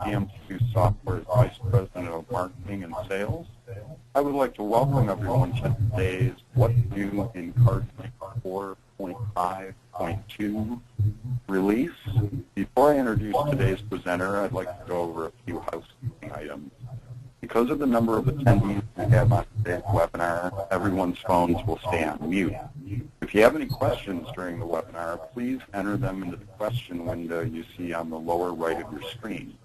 DM2 Software's Vice President of Marketing and Sales. I would like to welcome everyone to today's What's New in CardLink 4.5.2 release. Before I introduce today's presenter, I'd like to go over a few housekeeping items. Because of the number of attendees we have on today's webinar, everyone's phones will stay on mute. If you have any questions during the webinar, please enter them into the question window you see on the lower right of your screen.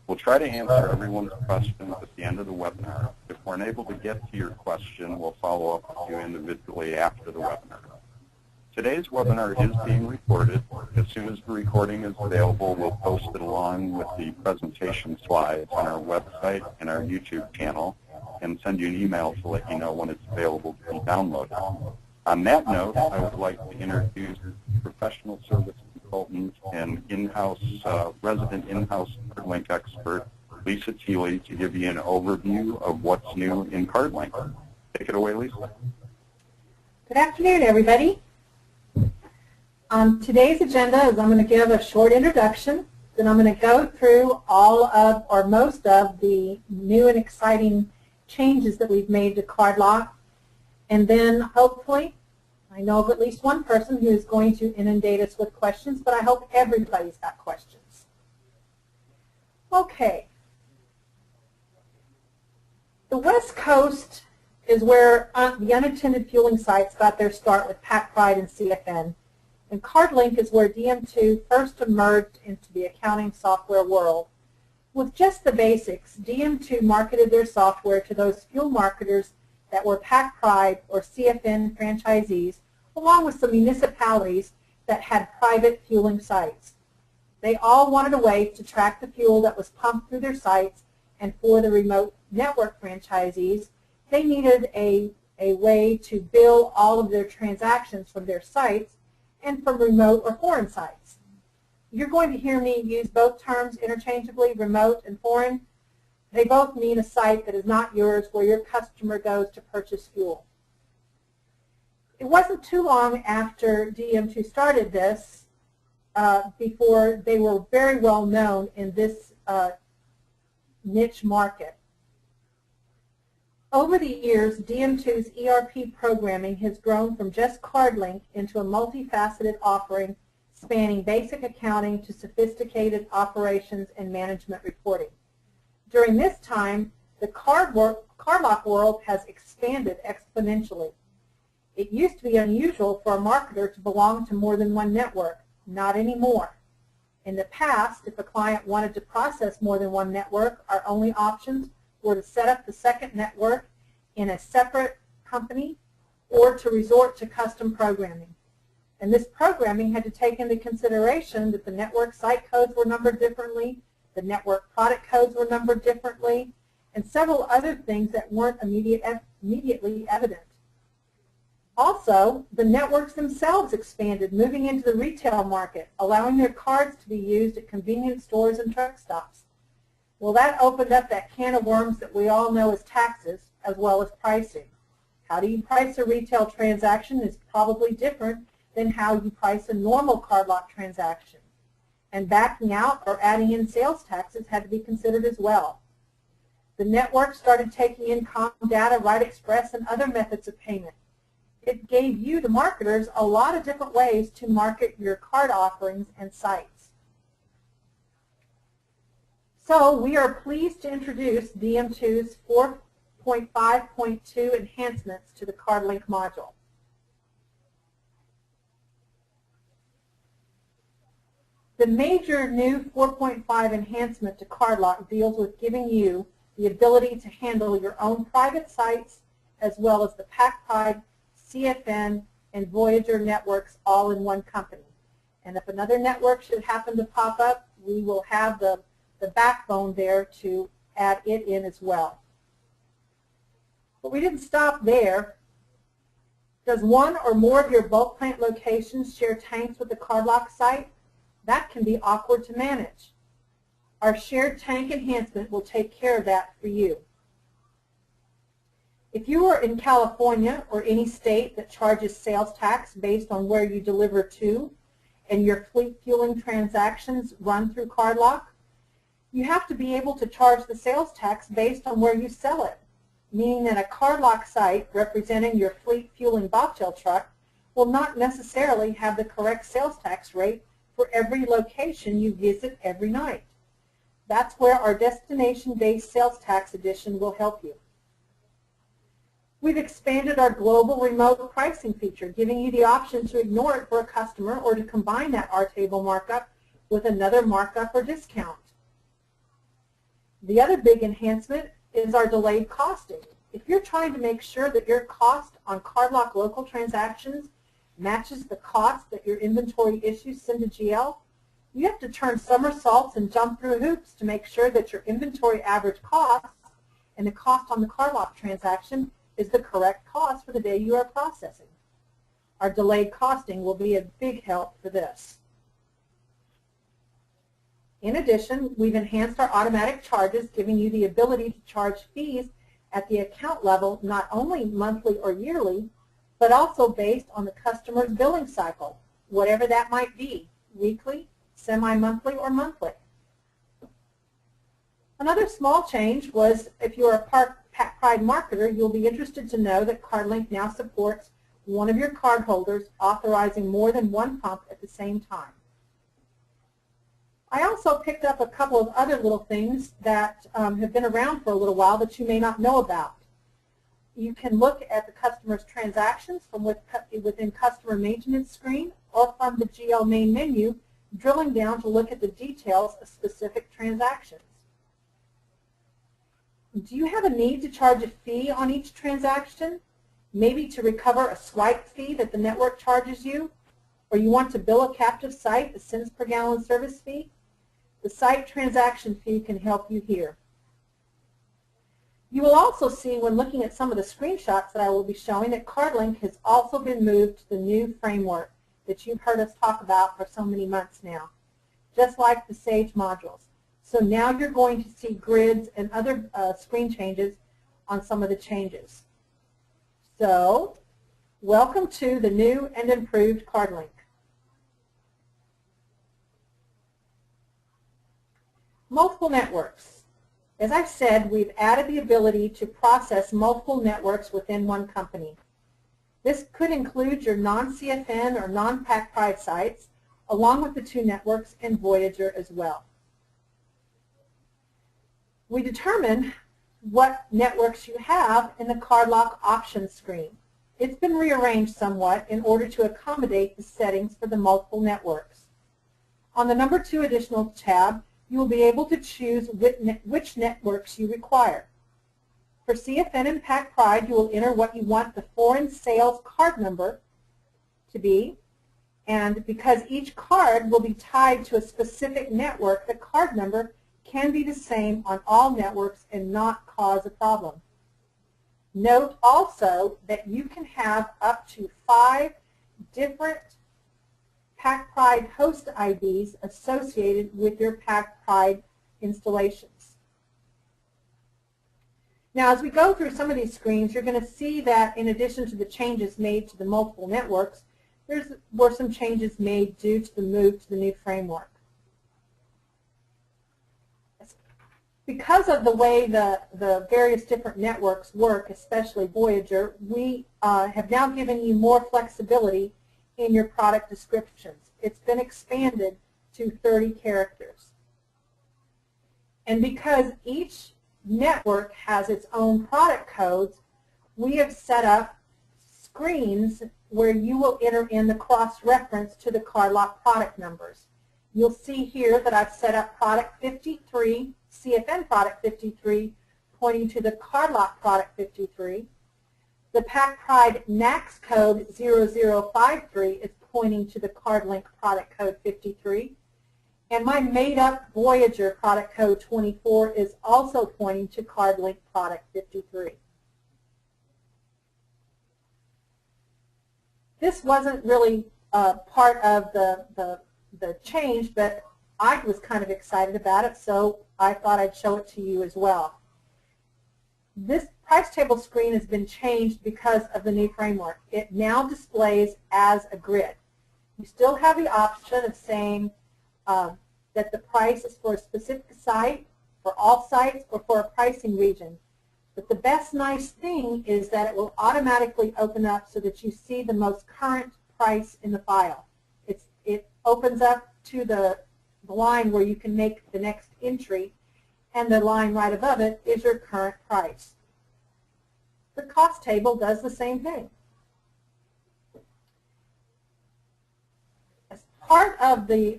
We'll try to answer everyone's questions at the end of the webinar. If we're unable to get to your question, we'll follow up with you individually after the webinar. Today's webinar is being recorded. As soon as the recording is available, we'll post it along with the presentation slides on our website and our YouTube channel and send you an email to let you know when it's available to be downloaded. On that note, I would like to introduce Professional Service Consultant and resident in-house CardLink expert, Lisa Thiele, to give you an overview of what's new in CardLink. Take it away, Lisa. Good afternoon, everybody. On today's agenda is I'm going to give a short introduction, then I'm going to go through all of or most of the new and exciting changes that we've made to CardLock, and then hopefully I know of at least one person who is going to inundate us with questions, but I hope everybody's got questions. Okay. The West Coast is where the unattended fueling sites got their start with PacPride and CFN. And CardLink is where DM2 first emerged into the accounting software world. With just the basics, DM2 marketed their software to those fuel marketers that were PacPride or CFN franchisees, along with some municipalities that had private fueling sites. They all wanted a way to track the fuel that was pumped through their sites, and for the remote network franchisees, they needed a way to bill all of their transactions from their sites and from remote or foreign sites. You're going to hear me use both terms interchangeably, remote and foreign. They both mean a site that is not yours, where your customer goes to purchase fuel. It wasn't too long after DM2 started this before they were very well known in this niche market. Over the years, DM2's ERP programming has grown from just CardLink into a multifaceted offering spanning basic accounting to sophisticated operations and management reporting. During this time, the CardLock world has expanded exponentially. It used to be unusual for a marketer to belong to more than one network. Not anymore. In the past, if a client wanted to process more than one network, our only options were to set up the second network in a separate company or to resort to custom programming. And this programming had to take into consideration that the network site codes were numbered differently, the network product codes were numbered differently, and several other things that weren't immediately evident. Also, the networks themselves expanded, moving into the retail market, allowing their cards to be used at convenience stores and truck stops. Well, that opened up that can of worms that we all know as taxes, as well as pricing. How do you price a retail transaction is probably different than how you price a normal CardLock transaction. And backing out or adding in sales taxes had to be considered as well. The network started taking in comm data, Right Express, and other methods of payment. It gave you, the marketers, a lot of different ways to market your card offerings and sites. So we are pleased to introduce DM2's 4.5.2 enhancements to the CardLink module. The major new 4.5 enhancement to CardLock deals with giving you the ability to handle your own private sites as well as the PacPride, CFN, and Voyager networks all in one company. And if another network should happen to pop up, we will have the backbone there to add it in as well. But we didn't stop there. Does one or more of your bulk plant locations share tanks with the CardLock site? That can be awkward to manage. Our shared tank enhancement will take care of that for you. If you are in California or any state that charges sales tax based on where you deliver to and your fleet fueling transactions run through CardLock, You have to be able to charge the sales tax based on where you sell it, meaning that a CardLock site representing your fleet fueling bobtail truck will not necessarily have the correct sales tax rate for every location you visit every night. That's where our destination-based sales tax edition will help you. We've expanded our global remote pricing feature, giving you the option to ignore it for a customer or to combine that R-table markup with another markup or discount. The other big enhancement is our delayed costing. If you're trying to make sure that your cost on CardLock local transactions matches the cost that your inventory issues send to GL, you have to turn somersaults and jump through hoops to make sure that your inventory average cost and the cost on the CardLock transaction is the correct cost for the day you are processing. Our delayed costing will be a big help for this. In addition, we've enhanced our automatic charges, giving you the ability to charge fees at the account level, not only monthly or yearly, but also based on the customer's billing cycle, whatever that might be, weekly, semi-monthly, or monthly. Another small change was if you're a PacPride marketer, you'll be interested to know that CardLink now supports one of your cardholders authorizing more than one pump at the same time. I also picked up a couple of other little things that have been around for a little while that you may not know about. You can look at the customer's transactions from within customer maintenance screen or from the GL main menu, drilling down to look at the details of specific transactions. Do you have a need to charge a fee on each transaction? Maybe to recover a swipe fee that the network charges you? Or you want to bill a captive site a cents per gallon service fee? The site transaction fee can help you here. You will also see when looking at some of the screenshots that I will be showing that CardLink has also been moved to the new framework that you've heard us talk about for so many months now, just like the Sage modules. So now you're going to see grids and other screen changes on some of the changes. So, welcome to the new and improved CardLink. Multiple networks. As I said, we've added the ability to process multiple networks within one company. This could include your non-CFN or non-PacPride sites, along with the 2 networks and Voyager as well. We determine what networks you have in the CardLock options screen. It's been rearranged somewhat in order to accommodate the settings for the multiple networks. On the number 2 additional tab, you will be able to choose which networks you require. For CFN and PacPride, you will enter what you want the foreign sales card number to be, and because each card will be tied to a specific network, the card number can be the same on all networks and not cause a problem. Note also that you can have up to 5 different PacPride host IDs associated with your PacPride installations. Now, as we go through some of these screens, you're going to see that in addition to the changes made to the multiple networks, there were some changes made due to the move to the new framework. Because of the way the various different networks work, especially Voyager, we have now given you more flexibility in your product descriptions. It's been expanded to 30 characters. And because each network has its own product codes, we have set up screens where you will enter in the cross-reference to the CardLock product numbers. You'll see here that I've set up product 53, CFN product 53, pointing to the CardLock product 53. The PacPride NACS code 0053 is pointing to the CardLink product code 53. And my made-up Voyager product code 24 is also pointing to CardLink product 53. This wasn't really part of the change, but I was kind of excited about it, so I thought I'd show it to you as well. This price table screen has been changed because of the new framework. It now displays as a grid. You still have the option of saying that the price is for a specific site for all sites, or for a pricing region. But the best nice thing is that it will automatically open up so that you see the most current price in the file. It opens up to the line where you can make the next entry, and the line right above it is your current price. The cost table does the same thing. As part of the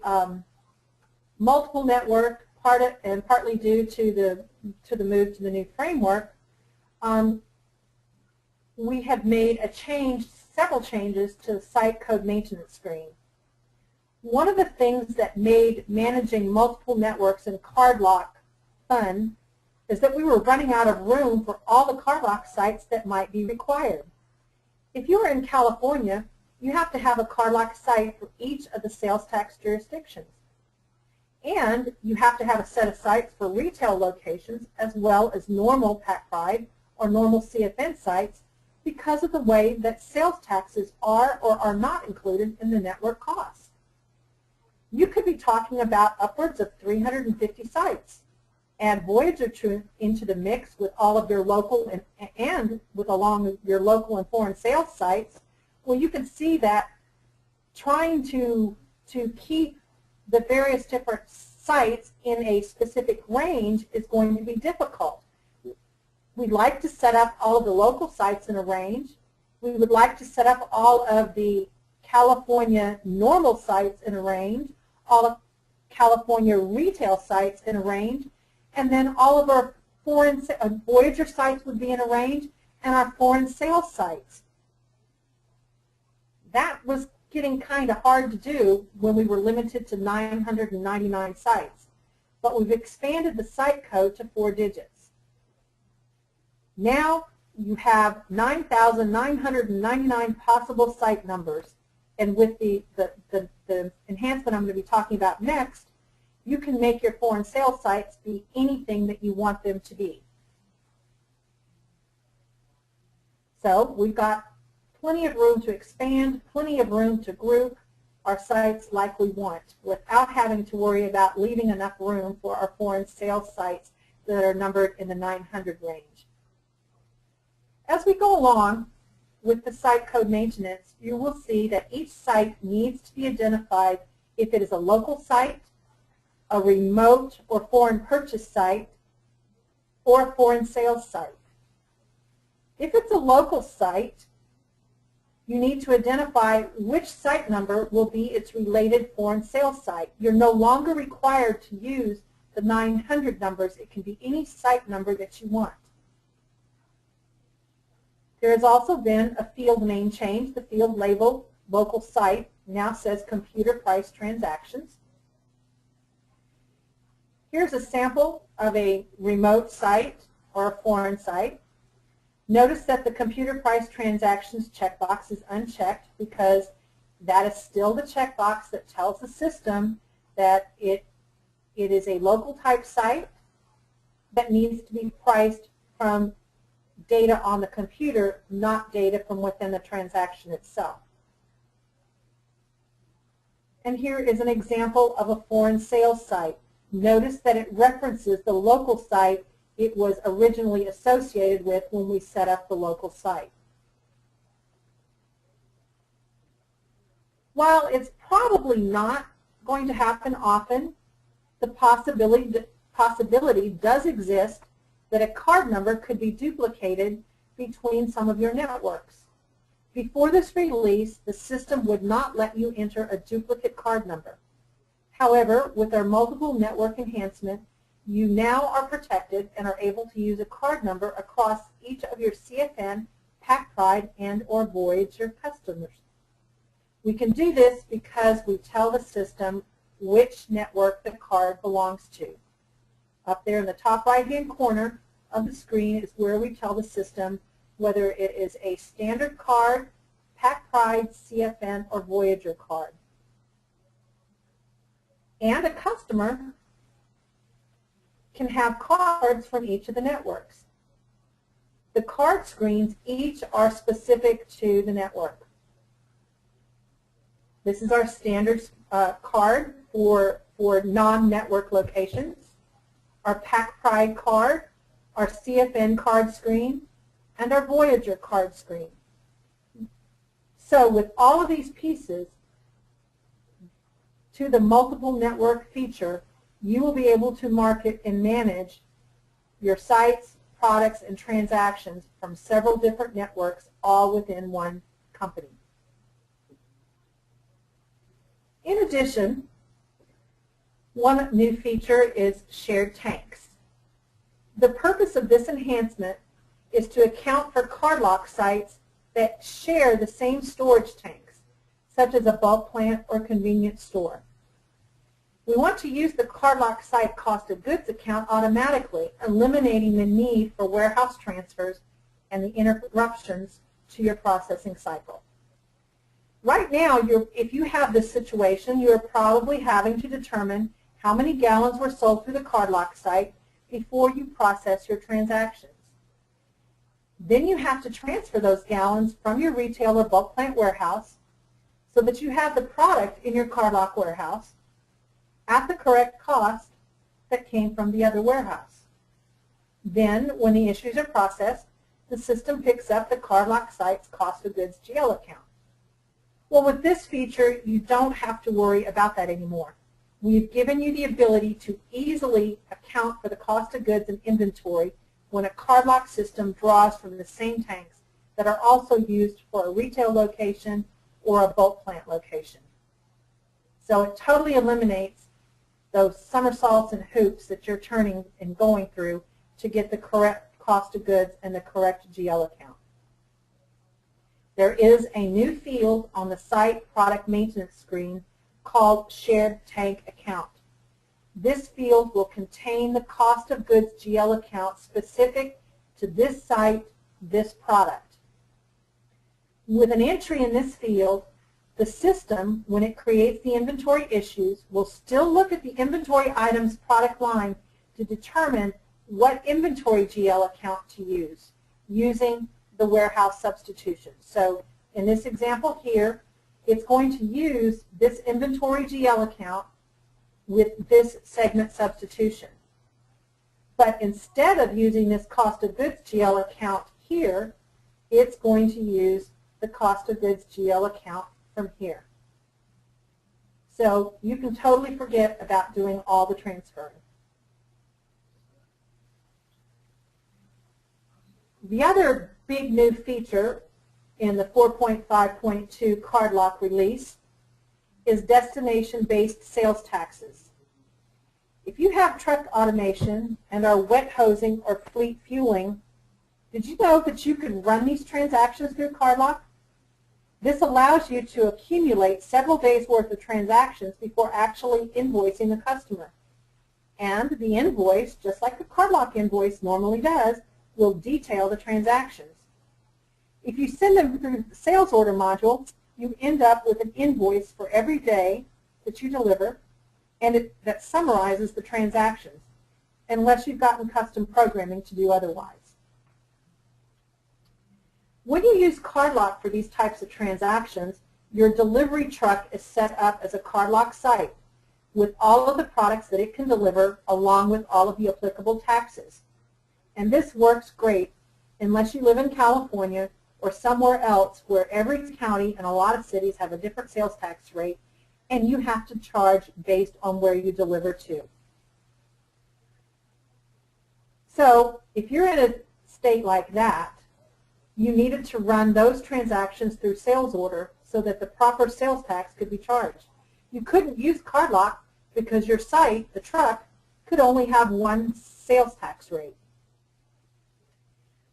multiple network, and partly due to the move to the new framework, we have made several changes to the site code maintenance screen. One of the things that made managing multiple networks in CardLock fun is that we were running out of room for all the CardLock sites that might be required. If you are in California, you have to have a CardLock site for each of the sales tax jurisdictions. And you have to have a set of sites for retail locations as well as normal PacPride or normal CFN sites because of the way that sales taxes are or are not included in the network costs. You could be talking about upwards of 350 sites. Add Voyager into the mix with all of your local and with along your local and foreign sales sites. Well, you can see that trying to keep the various different sites in a specific range is going to be difficult. We'd like to set up all of the local sites in a range. We would like to set up all of the California normal sites in a range, all of California retail sites in a range, and then all of our foreign Voyager sites would be in a range, and our foreign sales sites. That was getting kind of hard to do when we were limited to 999 sites. But we've expanded the site code to 4 digits. Now you have 9,999 possible site numbers. And with the enhancement I'm going to be talking about next, you can make your foreign sales sites be anything that you want them to be. So we've got plenty of room to expand, plenty of room to group our sites like we want without having to worry about leaving enough room for our foreign sales sites that are numbered in the 900 range. As we go along with the site code maintenance, you will see that each site needs to be identified if it is a local site, a remote or foreign purchase site, or a foreign sales site. If it's a local site, you need to identify which site number will be its related foreign sales site. You're no longer required to use the 900 numbers. It can be any site number that you want. There has also been a field name change. The field labeled local site now says computer price transactions. Here's a sample of a remote site or a foreign site. Notice that the computer price transactions checkbox is unchecked because that is still the checkbox that tells the system that it is a local type site that needs to be priced from data on the computer, not data from within the transaction itself. And here is an example of a foreign sales site. Notice that it references the local site it was originally associated with when we set up the local site. While it's probably not going to happen often, the possibility does exist that a card number could be duplicated between some of your networks. Before this release, the system would not let you enter a duplicate card number. However, with our multiple network enhancement, you now are protected and are able to use a card number across each of your CFN, PacPride, and or Voyager customers. We can do this because we tell the system which network the card belongs to. Up there in the top right-hand corner of the screen is where we tell the system whether it is a standard card, PacPride, CFN, or Voyager card. And a customer can have cards from each of the networks. The card screens each are specific to the network. This is our standard card for non-network locations. our PacPride card, our CFN card screen, and our Voyager card screen. So with all of these pieces to the multiple network feature, you will be able to market and manage your sites, products, and transactions from several different networks, all within one company. In addition, one new feature is shared tanks. The purpose of this enhancement is to account for CardLink sites that share the same storage tanks, such as a bulk plant or convenience store. We want to use the CardLink site cost of goods account automatically, eliminating the need for warehouse transfers and the interruptions to your processing cycle. Right now, if you have this situation, you're probably having to determine how many gallons were sold through the CardLink site before you process your transactions. Then you have to transfer those gallons from your retail or bulk plant warehouse so that you have the product in your CardLink warehouse at the correct cost that came from the other warehouse. Then, when the issues are processed, the system picks up the CardLink site's cost of goods GL account. Well, with this feature, you don't have to worry about that anymore. We've given you the ability to easily account for the cost of goods and inventory when a CardLink system draws from the same tanks that are also used for a retail location or a bulk plant location. So it totally eliminates those somersaults and hoops that you're turning and going through to get the correct cost of goods and the correct GL account. There is a new field on the site product maintenance screen called Shared Tank Account. This field will contain the cost of goods GL account specific to this site, this product. With an entry in this field, the system, when it creates the inventory issues, will still look at the inventory items product line to determine what inventory GL account to use using the warehouse substitution. So in this example here, it's going to use this inventory GL account with this segment substitution. But instead of using this cost of goods GL account here, it's going to use the cost of goods GL account from here. So you can totally forget about doing all the transferring. The other big new feature in the 4.5.2 CardLink release is destination-based sales taxes. If you have truck automation and are wet hosing or fleet fueling, did you know that you can run these transactions through CardLink? This allows you to accumulate several days' worth of transactions before actually invoicing the customer. And the invoice, just like the CardLink invoice normally does, will detail the transactions. If you send them through the sales order module, you end up with an invoice for every day that you deliver, and that summarizes the transactions, unless you've gotten custom programming to do otherwise. When you use CardLink for these types of transactions, your delivery truck is set up as a CardLink site with all of the products that it can deliver along with all of the applicable taxes. And this works great unless you live in California or somewhere else where every county and a lot of cities have a different sales tax rate, and you have to charge based on where you deliver to. So if you're in a state like that, you needed to run those transactions through sales order so that the proper sales tax could be charged. You couldn't use CardLink because your site, the truck, could only have one sales tax rate.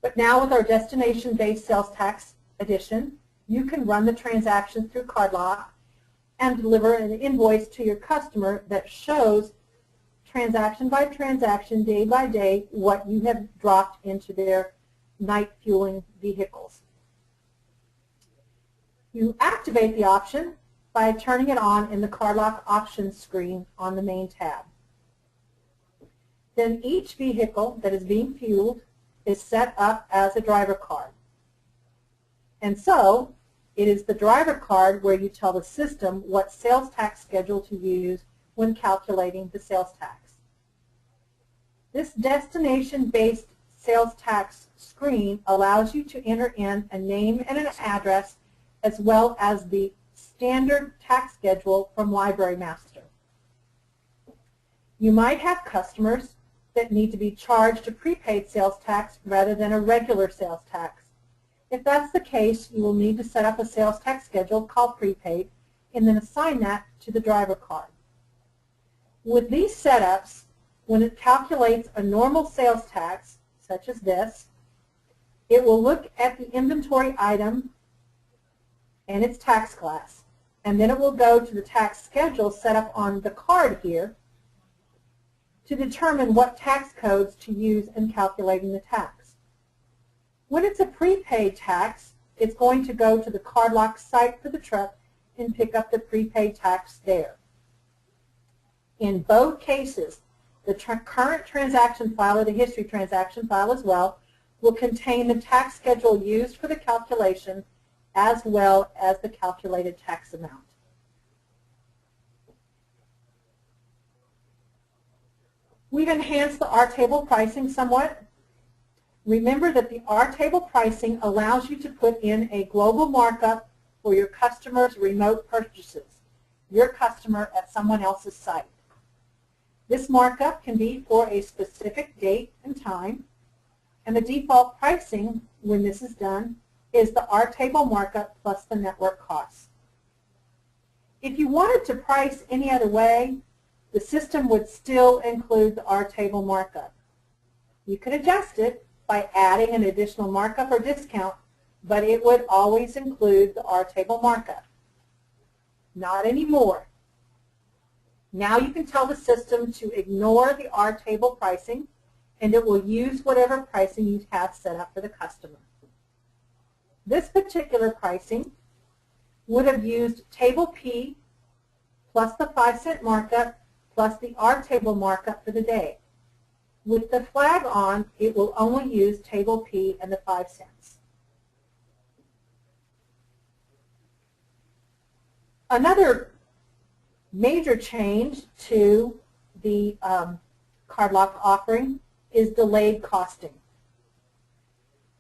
But now with our destination-based sales tax edition, you can run the transactions through CardLink and deliver an invoice to your customer that shows transaction by transaction, day by day, what you have dropped into their night fueling vehicles. You activate the option by turning it on in the CardLink options screen on the main tab. Then each vehicle that is being fueled is set up as a driver card. And so it is the driver card where you tell the system what sales tax schedule to use when calculating the sales tax. This destination-based sales tax screen allows you to enter in a name and an address as well as the standard tax schedule from Library Master. You might have customers that need to be charged a prepaid sales tax rather than a regular sales tax. If that's the case, you will need to set up a sales tax schedule called prepaid and then assign that to the driver card. With these setups, when it calculates a normal sales tax, such as this, it will look at the inventory item and its tax class, and then it will go to the tax schedule set up on the card here to determine what tax codes to use in calculating the tax. When it's a prepaid tax, it's going to go to the CardLink site for the truck and pick up the prepaid tax there. In both cases, the current transaction file, or the history transaction file as well, will contain the tax schedule used for the calculation as well as the calculated tax amount. We've enhanced the R-table pricing somewhat. Remember that the R-table pricing allows you to put in a global markup for your customer's remote purchases, your customer at someone else's site. This markup can be for a specific date and time, and the default pricing when this is done is the R-table markup plus the network costs. If you wanted to price any other way, the system would still include the R-table markup. You could adjust it by adding an additional markup or discount, but it would always include the R-table markup. Not anymore. Now you can tell the system to ignore the R-table pricing, and it will use whatever pricing you have set up for the customer. This particular pricing would have used table P plus the 5-cent markup plus the R-table markup for the day. With the flag on, it will only use table P and the 5 cents. Another major change to the CardLink offering is delayed costing.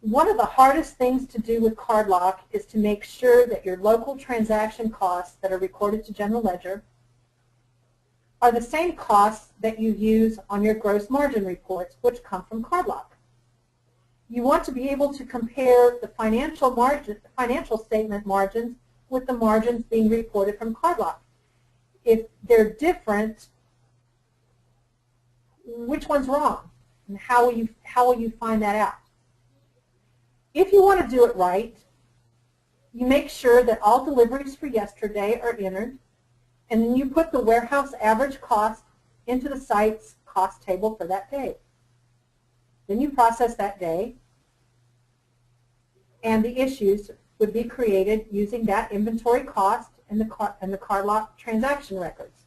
One of the hardest things to do with CardLink is to make sure that your local transaction costs that are recorded to General Ledger are the same costs that you use on your gross margin reports, which come from CardLink. You want to be able to compare the financial statement margins with the margins being reported from CardLink. If they're different, which one's wrong? And how will you find that out? If you want to do it right, you make sure that all deliveries for yesterday are entered, and then you put the warehouse average cost into the site's cost table for that day. Then you process that day, and the issues would be created using that inventory cost and the CardLink transaction records,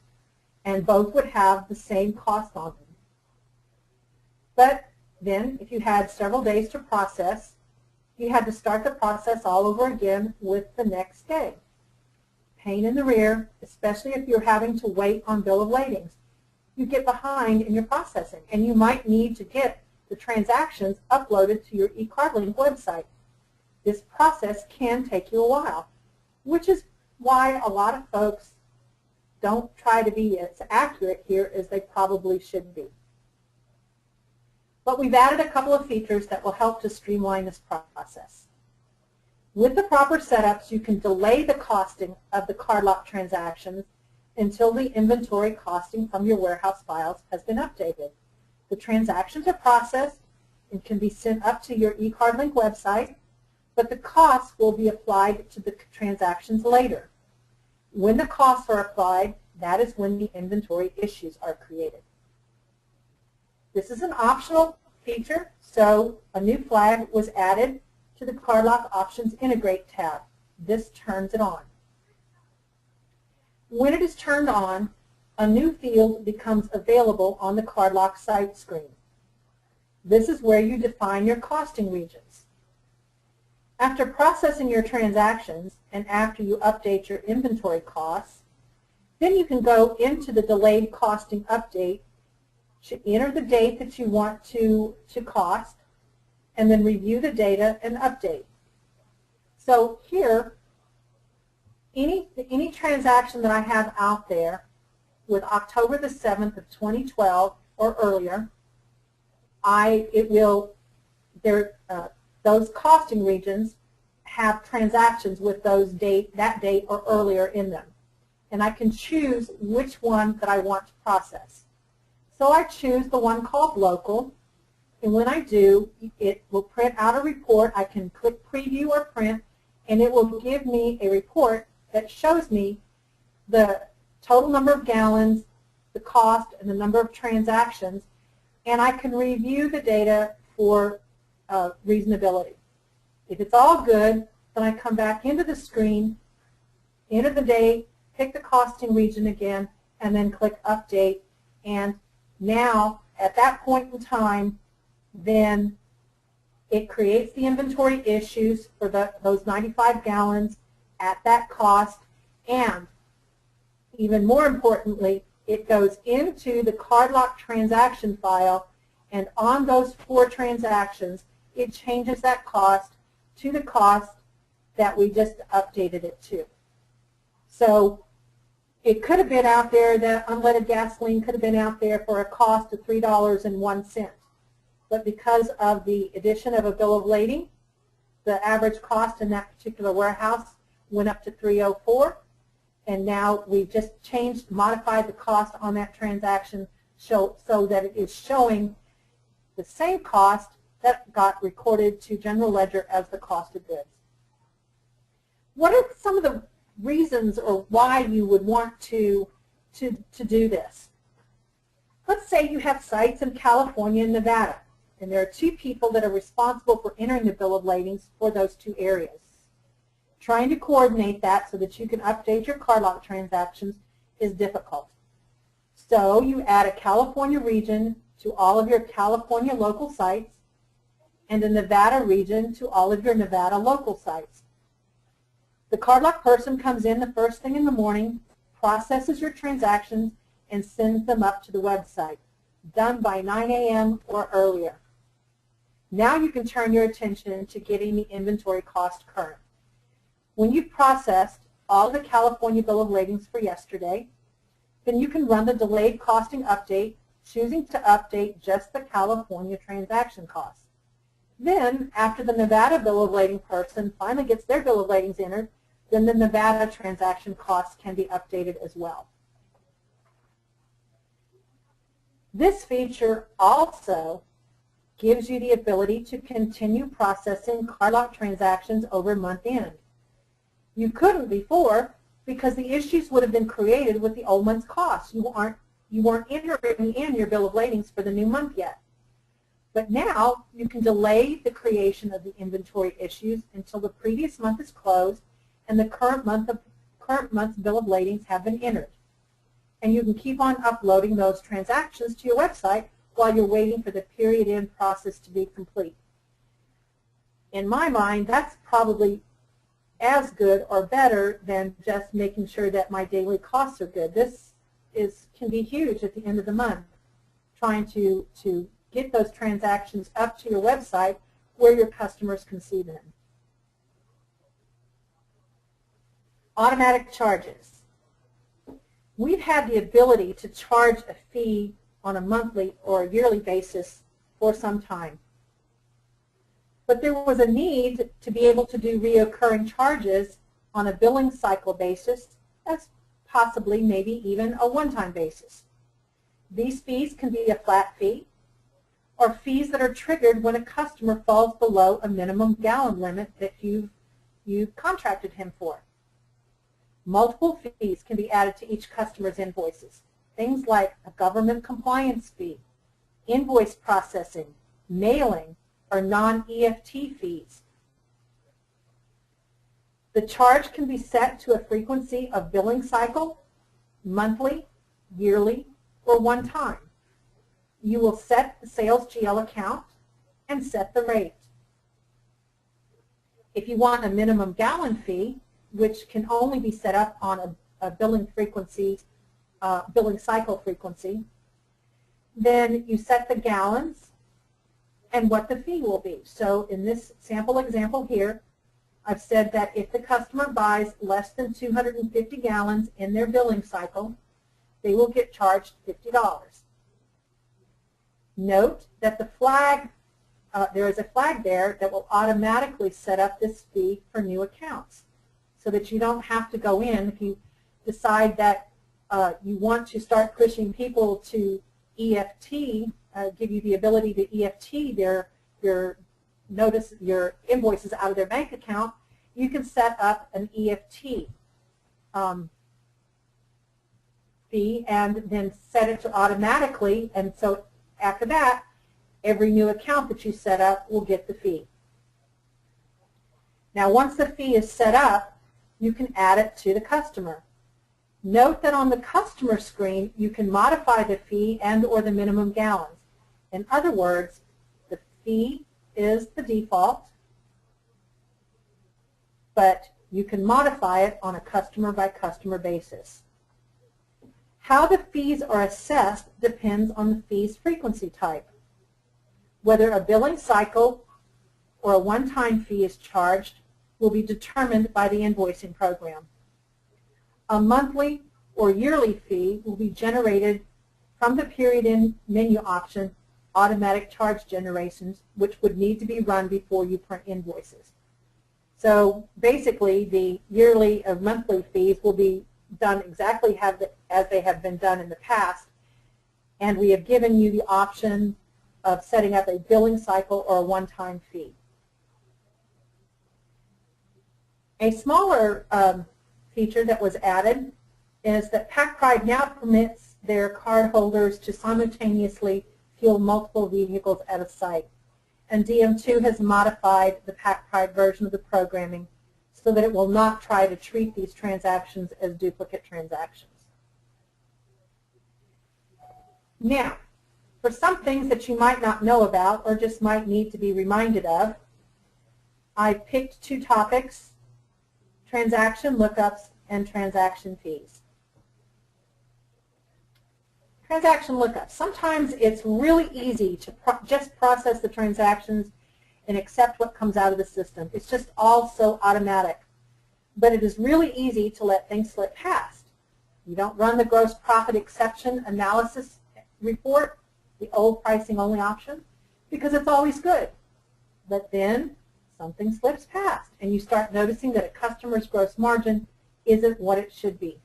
and both would have the same cost on them. But then, if you had several days to process, you had to start the process all over again with the next day. Pain in the rear, especially if you're having to wait on bill of ladings. You get behind in your processing, and you might need to get the transactions uploaded to your eCardLink website. This process can take you a while, which is why a lot of folks don't try to be as accurate here as they probably should be. But we've added a couple of features that will help to streamline this process. With the proper setups, you can delay the costing of the CardLink transactions until the inventory costing from your warehouse files has been updated. The transactions are processed and can be sent up to your eCardLink website, but the costs will be applied to the transactions later. When the costs are applied, that is when the inventory issues are created. This is an optional feature, so a new flag was added to the CardLink Options Integrate tab. This turns it on. When it is turned on, a new field becomes available on the CardLink site screen. This is where you define your costing regions. After processing your transactions and after you update your inventory costs, then you can go into the delayed costing update enter the date that you want to cost, and then review the data and update. So here, any transaction that I have out there with October the 7th of 2012 or earlier, those costing regions have transactions with that date or earlier in them. And I can choose which one that I want to process. So I choose the one called local, and when I do, it will print out a report. I can click preview or print, and it will give me a report that shows me the total number of gallons, the cost, and the number of transactions, and I can review the data for reasonability. If it's all good, then I come back into the screen, enter the date, pick the costing region again, and then click update. And now, at that point in time, then it creates the inventory issues for those 95 gallons at that cost, and even more importantly, it goes into the CardLink transaction file, and on those 4 transactions, it changes that cost to the cost that we just updated it to. So it could have been out there, that unleaded gasoline could have been out there for a cost of $3.01. But because of the addition of a bill of lading, the average cost in that particular warehouse went up to $3.04, and now we've just modified the cost on that transaction so that it is showing the same cost that got recorded to general ledger as the cost of goods. What are some of the reasons or why you would want to do this? Let's say you have sites in California and Nevada, and there are 2 people that are responsible for entering the bill of ladings for those 2 areas. Trying to coordinate that so that you can update your CardLink transactions is difficult. So you add a California region to all of your California local sites and a Nevada region to all of your Nevada local sites. The CardLink person comes in the first thing in the morning, processes your transactions, and sends them up to the website, done by 9 a.m. or earlier. Now you can turn your attention to getting the inventory cost current. When you've processed all of the California bill of ladings for yesterday, then you can run the delayed costing update, choosing to update just the California transaction costs. Then, after the Nevada bill of lading person finally gets their bill of ladings entered, then the Nevada transaction costs can be updated as well. This feature also gives you the ability to continue processing CardLink transactions over month end. You couldn't before because the issues would have been created with the old month's costs. You weren't entering in your bill of ladings for the new month yet. But now you can delay the creation of the inventory issues until the previous month is closed and the current month's bill of ladings have been entered. And you can keep on uploading those transactions to your website while you're waiting for the period end process to be complete. In my mind, that's probably as good or better than just making sure that my daily costs are good. This can be huge at the end of the month, trying to get those transactions up to your website where your customers can see them. Automatic charges. We've had the ability to charge a fee on a monthly or a yearly basis for some time. But there was a need to be able to do reoccurring charges on a billing cycle basis, as possibly maybe even a one-time basis. These fees can be a flat fee or fees that are triggered when a customer falls below a minimum gallon limit that you've contracted him for. Multiple fees can be added to each customer's invoices. Things like a government compliance fee, invoice processing, mailing, or non-EFT fees. The charge can be set to a frequency of billing cycle, monthly, yearly, or one time. You will set the sales GL account and set the rate. If you want a minimum gallon fee, which can only be set up on a billing frequency, billing cycle frequency, Then you set the gallons and what the fee will be. So in this sample example here, I've said that if the customer buys less than 250 gallons in their billing cycle, they will get charged $50. Note that the flag, there is a flag there that will automatically set up this fee for new accounts so that you don't have to go in. If you decide that you want to start pushing people to EFT, give you the ability to EFT your invoices out of their bank account, you can set up an EFT fee and then set it to automatically, and so after that, every new account that you set up will get the fee. Now once the fee is set up, you can add it to the customer. Note that on the customer screen, you can modify the fee and or the minimum gallons. In other words, the fee is the default, but you can modify it on a customer-by-customer basis. How the fees are assessed depends on the fee's frequency type. Whether a billing cycle or a one-time fee is charged will be determined by the invoicing program. A monthly or yearly fee will be generated from the period in menu option automatic charge generations, which would need to be run before you print invoices. So basically the yearly or monthly fees will be done exactly as they have been done in the past, and we have given you the option of setting up a billing cycle or a one-time fee. A smaller feature that was added is that PacPride now permits their cardholders to simultaneously fuel multiple vehicles at a site, and DM2 has modified the PacPride version of the programming so that it will not try to treat these transactions as duplicate transactions. Now, for some things that you might not know about or just might need to be reminded of, I picked two topics: transaction lookups and transaction fees. Transaction lookups. Sometimes it's really easy to just process the transactions and accept what comes out of the system. It's just all so automatic. But it is really easy to let things slip past. You don't run the gross profit exception analysis report, the old pricing only option, because it's always good. But then something slips past and you start noticing that a customer's gross margin isn't what it should be.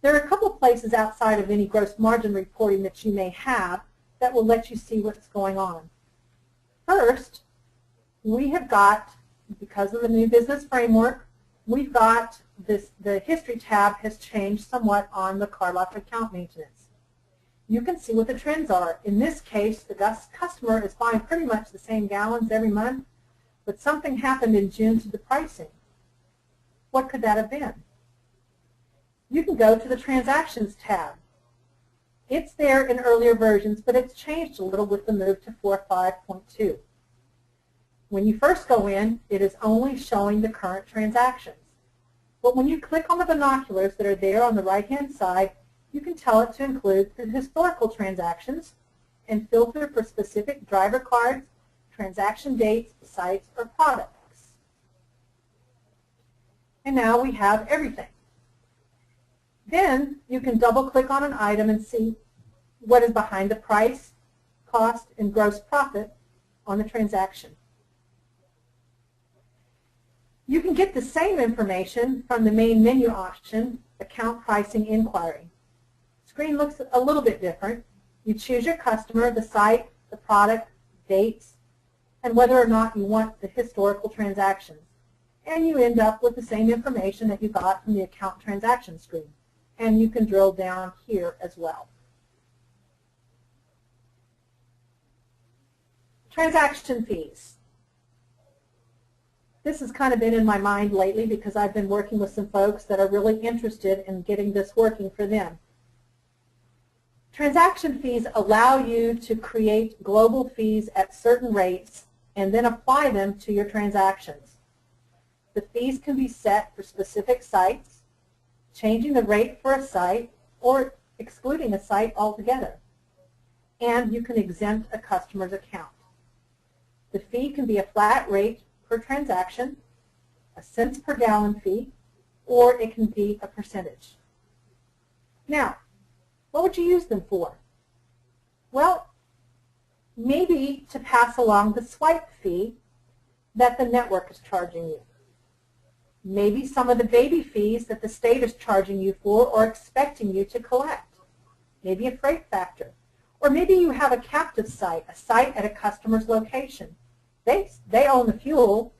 There are a couple places outside of any gross margin reporting that you may have that will let you see what's going on. First, we have got, because of the new business framework, we've got the history tab has changed somewhat on the CardLink account maintenance. You can see what the trends are. In this case, the customer is buying pretty much the same gallons every month, but something happened in June to the pricing. What could that have been? You can go to the Transactions tab. It's there in earlier versions, but it's changed a little with the move to 4.5.2. When you first go in, it is only showing the current transactions. But when you click on the binoculars that are there on the right-hand side, you can tell it to include the historical transactions and filter for specific driver cards, transaction dates, sites, or products. And now we have everything. Then you can double-click on an item and see what is behind the price, cost, and gross profit on the transaction. You can get the same information from the main menu option, Account Pricing Inquiry. Screen looks a little bit different. You choose your customer, the site, the product, dates, and whether or not you want the historical transactions. And you end up with the same information that you got from the account transaction screen. And you can drill down here as well. Transaction fees. This has kind of been in my mind lately because I've been working with some folks that are really interested in getting this working for them. Transaction fees allow you to create global fees at certain rates and then apply them to your transactions. The fees can be set for specific sites, changing the rate for a site, or excluding a site altogether. and you can exempt a customer's account. The fee can be a flat rate per transaction, a cents per gallon fee, or it can be a percentage. Now, what would you use them for? Well, maybe to pass along the swipe fee that the network is charging you. Maybe some of the baby fees that the state is charging you for or expecting you to collect. Maybe a freight factor. Or maybe you have a captive site, a site at a customer's location. They own the fuel,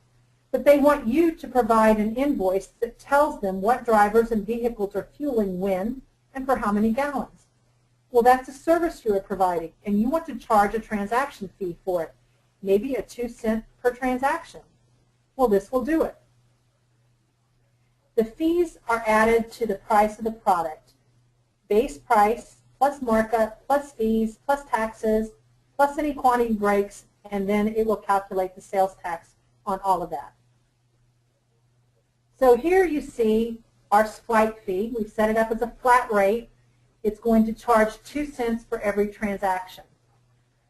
but they want you to provide an invoice that tells them what drivers and vehicles are fueling when and for how many gallons. Well, that's a service you are providing, and you want to charge a transaction fee for it, maybe a 2 cents per transaction. Well, this will do it. The fees are added to the price of the product. Base price plus markup plus fees plus taxes plus any quantity breaks, and then it will calculate the sales tax on all of that. So here you see our swipe fee. We've set it up as a flat rate. It's going to charge 2 cents for every transaction.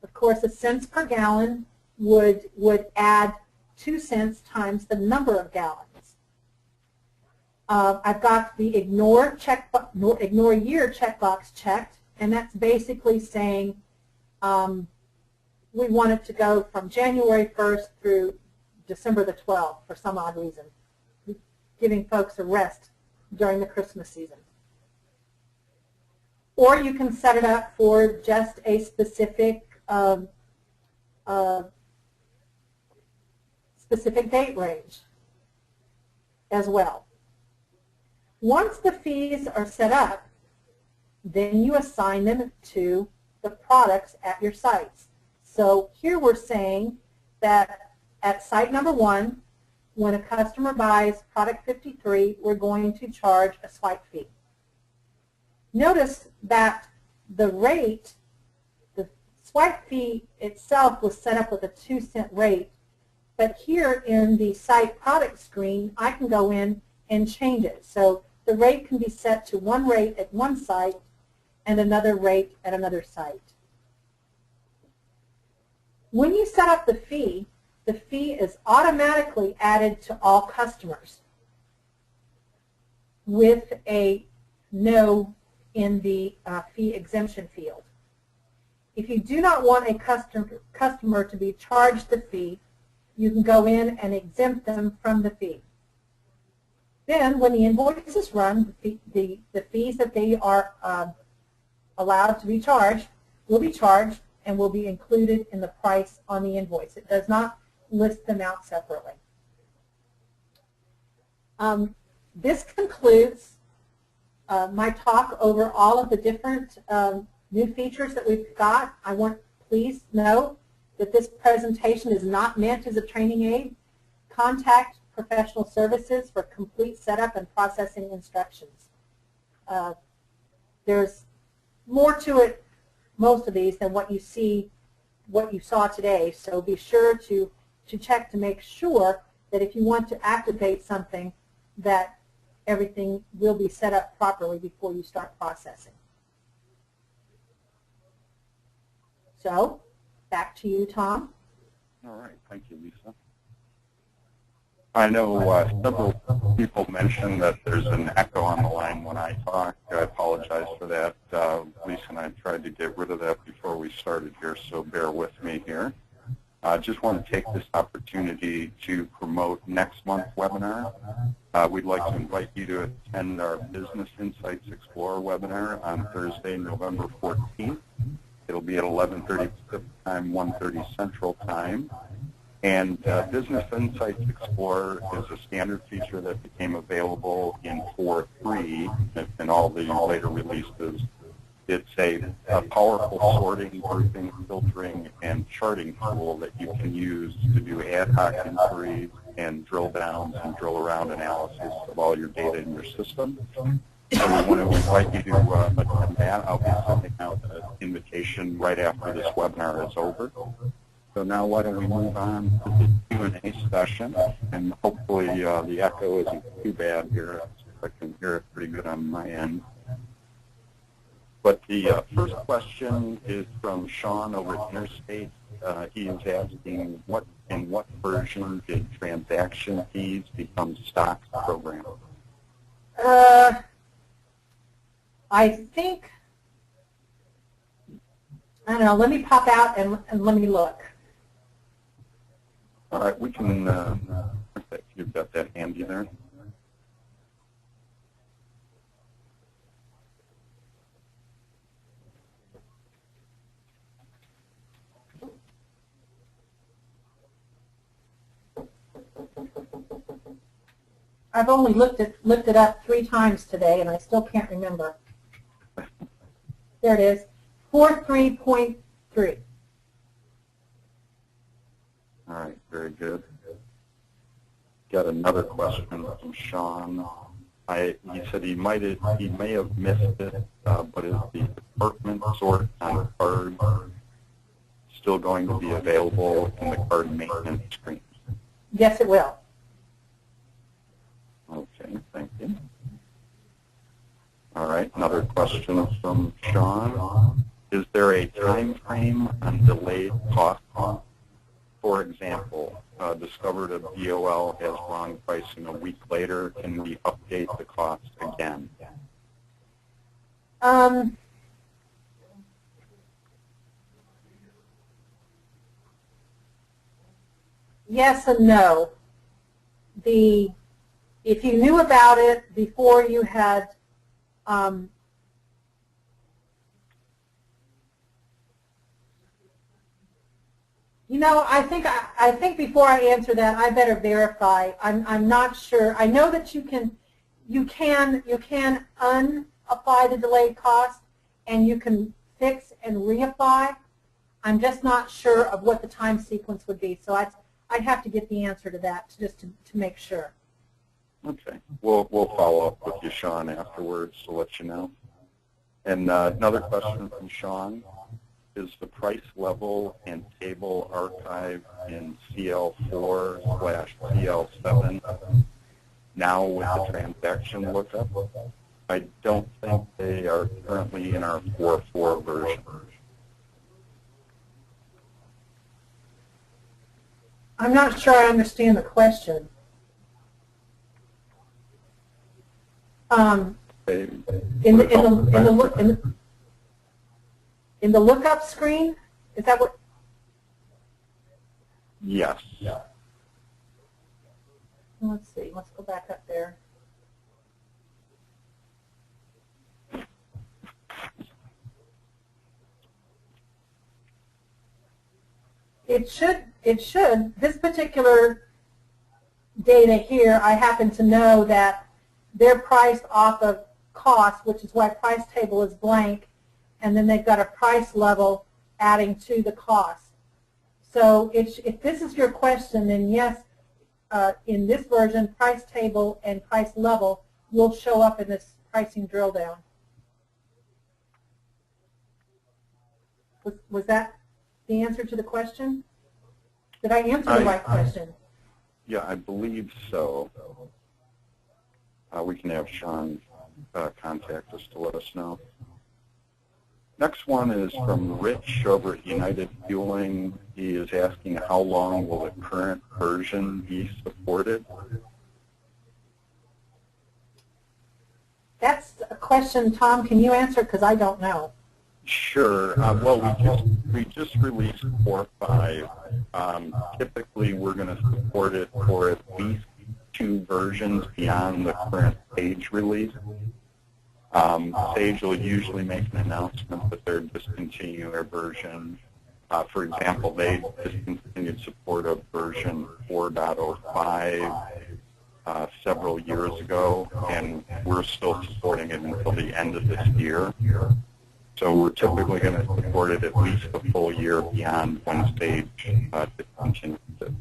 Of course, a cents per gallon would add 2 cents times the number of gallons. I've got the ignore year checkbox checked, and that's basically saying we want it to go from January 1st through December the 12th for some odd reason, giving folks a rest during the Christmas season. Or you can set it up for just a specific date range as well. Once the fees are set up, then you assign them to the products at your sites. So here we're saying that at site number 1, when a customer buys product 53, we're going to charge a swipe fee. Notice that the rate, the swipe fee itself was set up with a 2 cent rate, but here in the site product screen, I can go in and change it. So the rate can be set to one rate at one site and another rate at another site. When you set up the fee is automatically added to all customers with a no in the fee exemption field. If you do not want a customer to be charged the fee, you can go in and exempt them from the fee. Then when the invoice is run, the fees that they are allowed to be charged will be charged and will be included in the price on the invoice. It does not list them out separately. This concludes my talk over all of the different new features that we've got. Please note that this presentation is not meant as a training aid. Contact Professional Services for complete setup and processing instructions. There's more to it, most of these, than what you saw today. So be sure to check to make sure that if you want to activate something, that everything will be set up properly before you start processing. So, back to you, Tom. All right, thank you, Lisa. I know several people mentioned that there's an echo on the line when I talk. I apologize for that. Lisa and I tried to get rid of that before we started here, so bear with me here. I just want to take this opportunity to promote next month's webinar. We'd like to invite you to attend our Business Insights Explorer webinar on Thursday, November 14th. It'll be at 11:30 Pacific Time, 1:30 Central Time. And Business Insights Explorer is a standard feature that became available in 4.3 and all the later releases. It's a powerful sorting, grouping, filtering, and charting tool that you can use to do ad hoc inquiries and drill downs and drill around analysis of all your data in your system. So we want to invite you to attend that. I'll be sending out an invitation right after this webinar is over. So now why don't we move on to the Q&A session, and hopefully the echo isn't too bad here. I can hear it pretty good on my end. But the first question is from Sean over at Interstate. He is asking, in what version did transaction fees become stock program? I think, I don't know, let me pop out and let me look. All right, we can, if you've got that handy there. I've only looked it up 3 times today, and I still can't remember. There it is, 43.3. All right, very good. Got another question from Sean. He said he may have missed it, but is the department sort on card still going to be available in the card maintenance screen? Yes, it will. Okay, thank you. All right, another question from Sean. Is there a time frame on delayed cost? For example, discovered a BOL has wrong pricing a week later. Can we update the cost again? Yes and no. If you knew about it before you had you know, I think before I answer that, I better verify. I'm not sure. I know that you can unapply the delayed cost, and you can fix and reapply. I'm just not sure of what the time sequence would be. So I'd have to get the answer to that just to make sure. Okay. We'll follow up with you, Sean, afterwards to let you know. And another question from Sean. Is the price level and table archived in CL4/CL7 now with the transaction lookup? I don't think they are currently in our 4.4 version. I'm not sure I understand the question. In the lookup screen? Is that what? Yes. Let's see. Let's go back up there. It should. This particular data here, I happen to know that they're priced off of cost, which is why price table is blank, and then they've got a price level adding to the cost. So if this is your question, then yes, in this version, price table and price level will show up in this pricing drill down. Was that the answer to the question? Did I answer the right question? Yeah, I believe so. We can have Sean contact us to let us know. Next one is from Rich over at United Fueling. He is asking how long will the current version be supported? That's a question, Tom, can you answer? Because I don't know. Sure. Well, we just released 4.5. Typically, we're going to support it for at least 2 versions beyond the current Sage release. Sage will usually make an announcement that they're discontinuing their version. For example, they discontinued support of version 4.05 several years ago, and we're still supporting it until the end of this year. So we're typically going to support it at least a full year beyond when Sage discontinues it.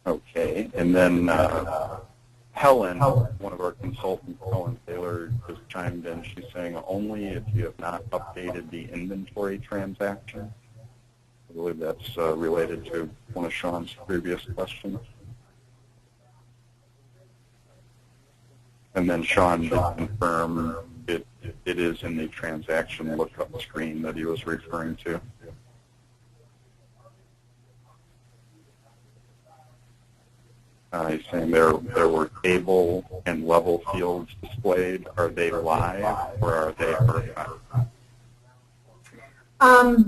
Okay, and then Helen, one of our consultants, Helen Taylor, just chimed in. She's saying only if you have not updated the inventory transaction. I believe that's related to one of Sean's previous questions. And then Sean did confirm it is in the transaction lookup screen that he was referring to. He's saying there were table and level fields displayed. Are they live or are they archived?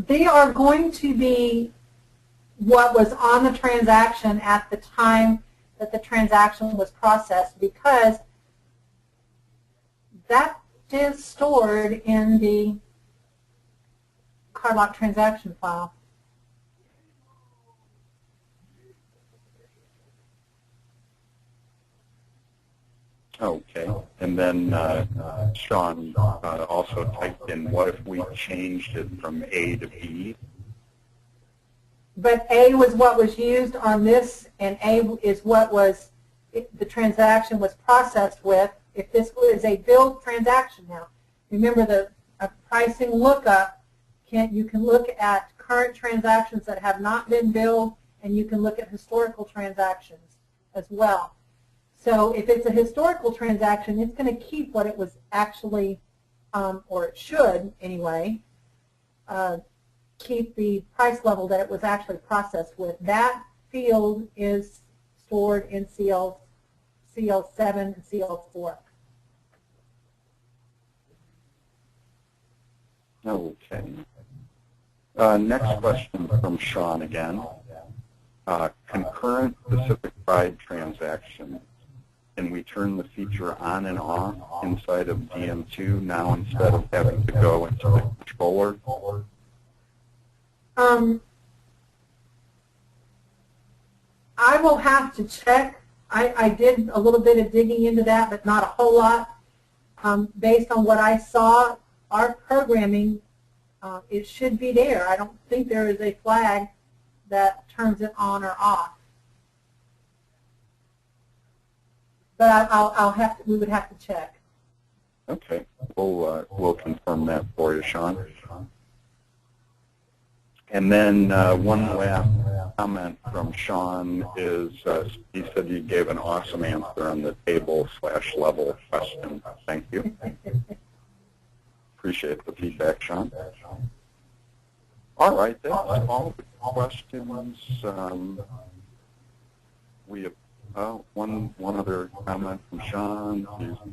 They are going to be what was on the transaction at the time that the transaction was processed, because that is stored in the CardLink transaction file. Okay, and then Sean also typed in, what if we changed it from A to B? But A was what was used on this, and A is what was the transaction was processed with. If this was a billed transaction now, remember the pricing lookup, you can look at current transactions that have not been billed, and you can look at historical transactions as well. So if it's a historical transaction, it's going to keep what it was actually, or it should anyway, keep the price level that it was actually processed with. That field is stored in CL7 and CL4. Okay. Next question from Sean again. Concurrent Pacific Pride transaction. Can we turn the feature on and off inside of DM2 now instead of having to go into the controller? I will have to check. I did a little bit of digging into that, but not a whole lot. Based on what I saw, our programming, it should be there. I don't think there is a flag that turns it on or off. But we would have to check. Okay, we'll confirm that for you, Sean. And then one last comment from Sean is he said you gave an awesome answer on the table/level question. Thank you. Appreciate the feedback, Sean. All right, that's all the questions. We have one other comment from Sean.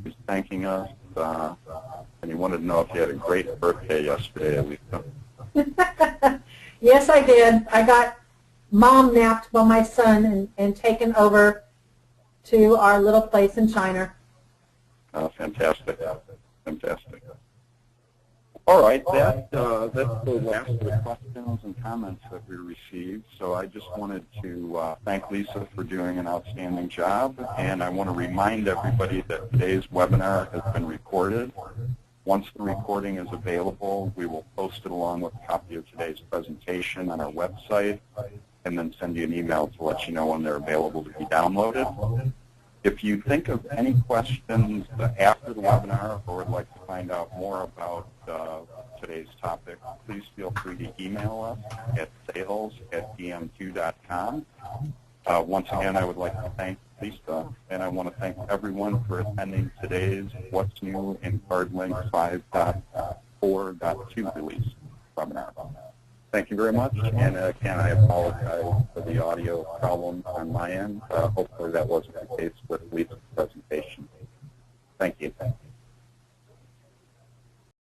He's thanking us, and he wanted to know if you had a great birthday yesterday, Lisa. Yes, I did. I got mom napped by my son and taken over to our little place in China. Oh, fantastic. Fantastic. All right, that's the last of the questions and comments that we received. So I just wanted to thank Lisa for doing an outstanding job, and I want to remind everybody that today's webinar has been recorded. Once the recording is available, we will post it along with a copy of today's presentation on our website, and then send you an email to let you know when they're available to be downloaded. If you think of any questions after the webinar or would like to find out more about today's topic, please feel free to email us at sales@dm2.com. Once again, I would like to thank Lisa, and I want to thank everyone for attending today's What's New in CardLink 5.4.2 release webinar. Thank you very much, and again, I apologize for the audio problem on my end. Hopefully that wasn't the case with Lisa's presentation. Thank you.